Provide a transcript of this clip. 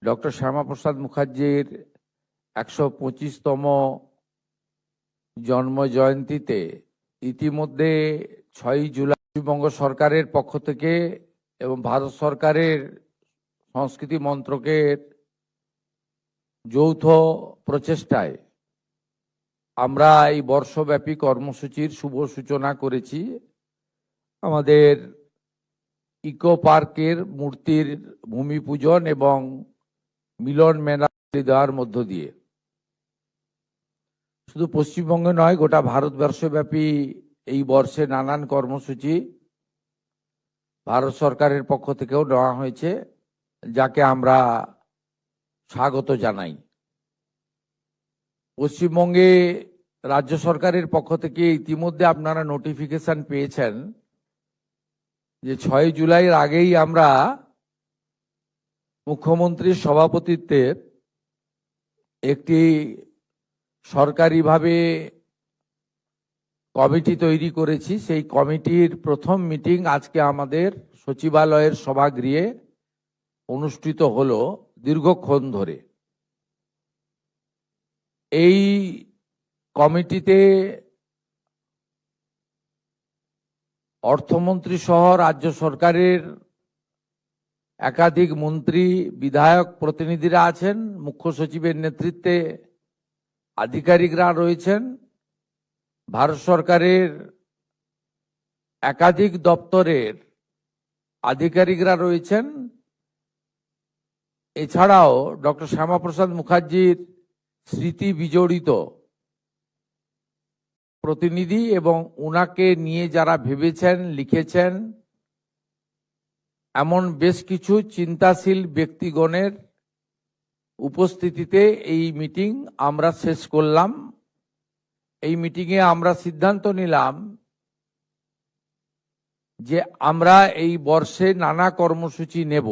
Doctor Shyamaprasad মুখার্জির 125তম জন্ম জয়ন্তীতে ইতিমধ্যে 6 জুলাই পশ্চিমবঙ্গ সরকারের পক্ষ থেকে এবং ভারত সরকারের সংস্কৃতি মন্ত্রকের যৌথ প্রচেষ্টায় আমরা এই বর্ষব্যাপী কর্মসূচির শুভ সূচনা করেছি। আমাদের ইকো পার্কের মূর্তির ভূমি পূজন এবং মিলন মেলা দেওয়ার মধ্য দিয়ে শুধু পশ্চিমবঙ্গে নয়, গোটা ভারতবর্ষব্যাপী এই বর্ষে নানান কর্মসূচি ভারত সরকারের পক্ষ থেকেও নেওয়া হয়েছে, যাকে আমরা স্বাগত জানাই। পশ্চিমবঙ্গে রাজ্য সরকারের পক্ষ থেকে ইতিমধ্যে আপনারা নোটিফিকেশন পেয়েছেন যে 6 জুলাইয়ের আগেই আমরা মুখ্যমন্ত্রীর সভাপতিত্বে একটি সরকারিভাবে কমিটি তৈরি করেছি। সেই কমিটির প্রথম মিটিং আজকে আমাদের সচিবালয়ের সভাগৃহে অনুষ্ঠিত হলো দীর্ঘক্ষণ ধরে। এই কমিটিতে অর্থমন্ত্রী সহ রাজ্য সরকারের একাধিক মন্ত্রী, বিধায়ক, প্রতিনিধিরা আছেন। মুখ্য সচিবের নেতৃত্বে আধিকারিকরা রয়েছেন। ভারত সরকারের একাধিক দপ্তরের আধিকারিকরা রয়েছেন। এছাড়াও ডক্টর শ্যামাপ্রসাদ মুখার্জির স্মৃতি বিজড়িত প্রতিনিধি এবং উনাকে নিয়ে যারা ভেবেছেন, লিখেছেন, এমন বেশ কিছু চিন্তাশীল ব্যক্তিগণের উপস্থিতিতে এই মিটিং আমরা শেষ করলাম। এই মিটিংয়ে আমরা সিদ্ধান্ত নিলাম যে আমরা এই বর্ষে নানা কর্মসূচি নেব।